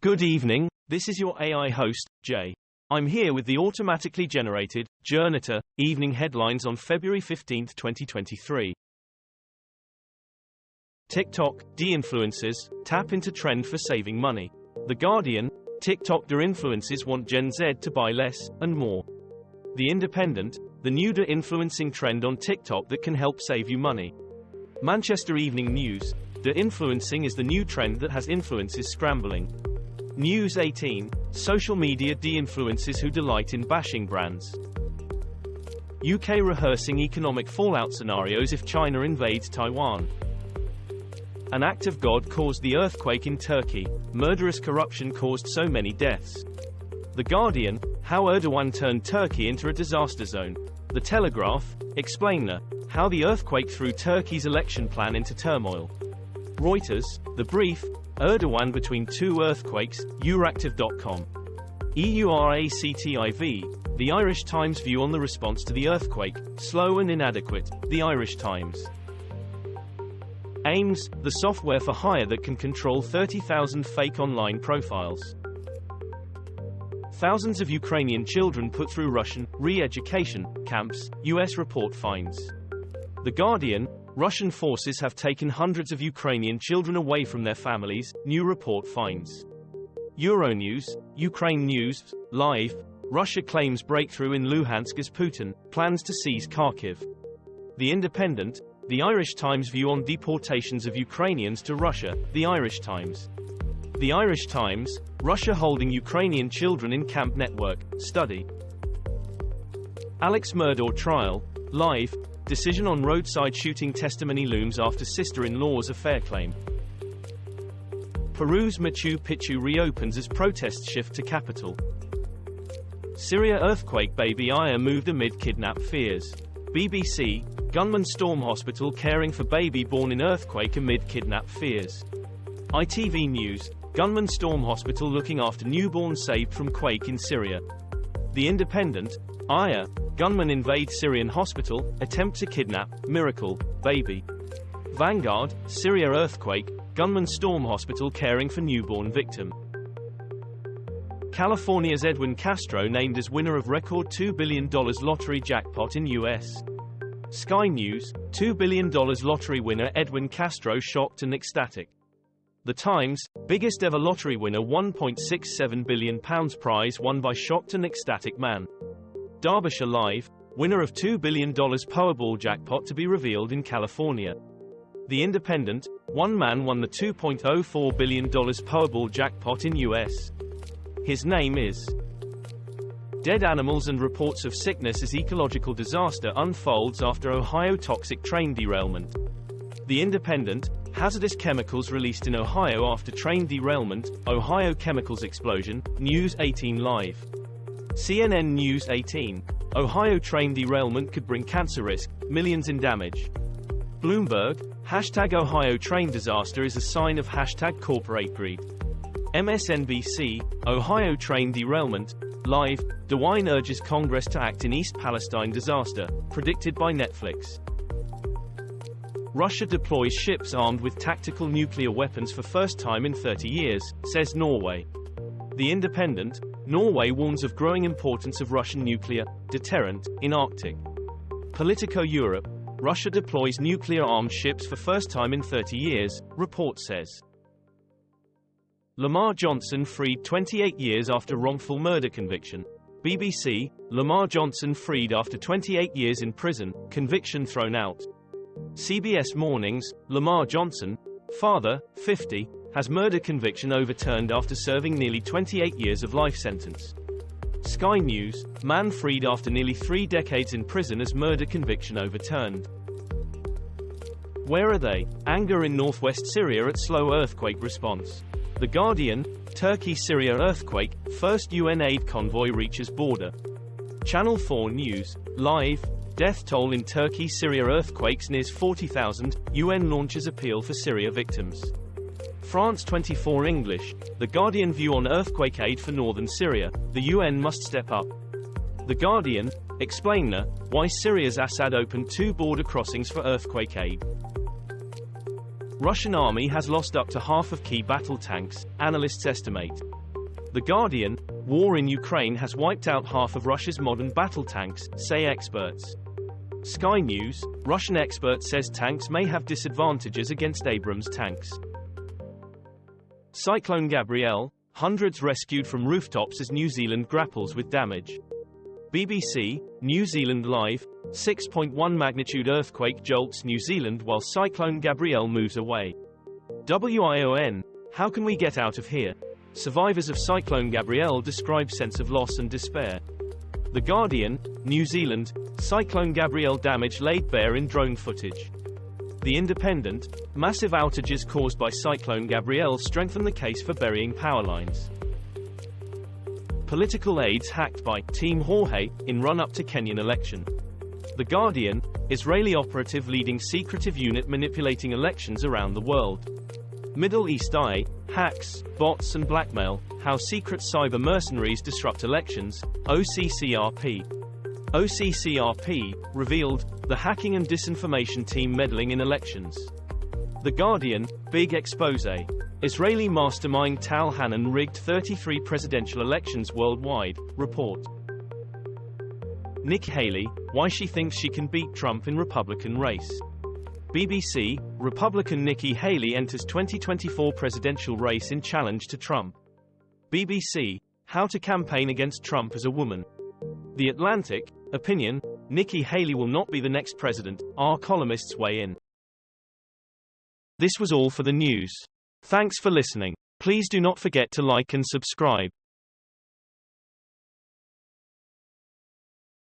Good evening, this is your AI host, Jay. I'm here with the automatically generated, Journato, evening headlines on February 15, 2023. TikTok, de-influencers, tap into trend for saving money. The Guardian, TikTok de-influencers want Gen Z to buy less, and more. The Independent, the new de-influencing trend on TikTok that can help save you money. Manchester Evening News, de-influencing is the new trend that has influencers scrambling. News 18, social media de-influencers who delight in bashing brands. UK rehearsing economic fallout scenarios if China invades Taiwan. An act of God caused the earthquake in Turkey, murderous corruption caused so many deaths. The Guardian, how Erdogan turned Turkey into a disaster zone. The Telegraph, explainer, how the earthquake threw Turkey's election plan into turmoil. Reuters, the Brief, Erdogan between two earthquakes, Euractiv.com. EURACTIV, the Irish Times view on the response to the earthquake, slow and inadequate, the Irish Times. AIMS, the software for hire that can control 30,000 fake online profiles. Thousands of Ukrainian children put through Russian re-education camps, US report finds. The Guardian, Russian forces have taken hundreds of Ukrainian children away from their families, new report finds. Euronews, Ukraine News, Live, Russia claims breakthrough in Luhansk as Putin plans to seize Kharkiv. The Independent, the Irish Times view on deportations of Ukrainians to Russia, the Irish Times. The Irish Times, Russia holding Ukrainian children in camp network, study. Alex Murdaugh trial, Live, decision on roadside shooting testimony looms after sister-in-law's affair claim. Peru's Machu Picchu reopens as protests shift to capital. Syria earthquake baby Aya moved amid kidnap fears. BBC, gunman storm hospital caring for baby born in earthquake amid kidnap fears. ITV News, gunman storm hospital looking after newborn saved from quake in Syria. The Independent, Aya, gunman invade Syrian hospital, attempt to kidnap, miracle, baby. Vanguard, Syria earthquake, gunman storm hospital caring for newborn victim. California's Edwin Castro named as winner of record $2 billion lottery jackpot in U.S. Sky News, $2 billion lottery winner Edwin Castro shocked and ecstatic. The Times, biggest ever lottery winner £1.67 billion prize won by shocked and ecstatic man. Derbyshire Live, winner of $2 billion Powerball jackpot to be revealed in California. The Independent, one man won the $2.04 billion Powerball jackpot in U.S. His name is. Dead animals and reports of sickness as ecological disaster unfolds after Ohio toxic train derailment. The Independent, hazardous chemicals released in Ohio after train derailment, Ohio chemicals explosion, News 18 Live. CNN News 18, Ohio train derailment could bring cancer risk, millions in damage. Bloomberg, hashtag Ohio train disaster is a sign of hashtag corporate greed. MSNBC, Ohio train derailment, Live, DeWine urges Congress to act in East Palestine disaster, predicted by Netflix. Russia deploys ships armed with tactical nuclear weapons for first time in 30 years, says Norway. The Independent, Norway warns of growing importance of Russian nuclear deterrent in Arctic. Politico Europe, Russia deploys nuclear-armed ships for first time in 30 years, report says. Lamar Johnson freed 28 years after wrongful murder conviction. BBC, Lamar Johnson freed after 28 years in prison, conviction thrown out. CBS Mornings, Lamar Johnson, father, 50, has murder conviction overturned after serving nearly 28 years of life sentence. Sky News, man freed after nearly 3 decades in prison as murder conviction overturned. Where are they? Anger in northwest Syria at slow earthquake response. The Guardian, Turkey-Syria earthquake, first UN aid convoy reaches border. Channel 4 News, Live, death toll in Turkey-Syria earthquakes nears 40,000, UN launches appeal for Syria victims. France 24 English, The Guardian view on earthquake aid for northern Syria, the UN must step up. The Guardian, explainer, why Syria's Assad opened 2 border crossings for earthquake aid. Russian army has lost up to half of key battle tanks, analysts estimate. The Guardian, war in Ukraine has wiped out half of Russia's modern battle tanks, say experts. Sky News, Russian expert says tanks may have disadvantages against Abrams tanks. Cyclone Gabrielle, hundreds rescued from rooftops as New Zealand grapples with damage. BBC, New Zealand Live, 6.1 magnitude earthquake jolts New Zealand while Cyclone Gabrielle moves away. WION, how can we get out of here? Survivors of Cyclone Gabrielle describe sense of loss and despair. The Guardian, New Zealand, Cyclone Gabrielle damage laid bare in drone footage. The Independent, massive outages caused by Cyclone Gabrielle strengthen the case for burying power lines. Political aides hacked by Team Jorge in run-up to Kenyan election. The Guardian, Israeli operative leading secretive unit manipulating elections around the world. Middle East Eye, hacks, bots and blackmail, how secret cyber mercenaries disrupt elections, OCCRP. OCCRP, revealed, the hacking and disinformation team meddling in elections. The Guardian, big expose. Israeli mastermind Tal Hanan rigged 33 presidential elections worldwide, report. Nikki Haley, why she thinks she can beat Trump in Republican race. BBC, Republican Nikki Haley enters 2024 presidential race in challenge to Trump. BBC, how to campaign against Trump as a woman. The Atlantic, opinion, Nikki Haley will not be the next president, our columnists weigh in. This was all for the news. Thanks for listening. Please do not forget to like and subscribe.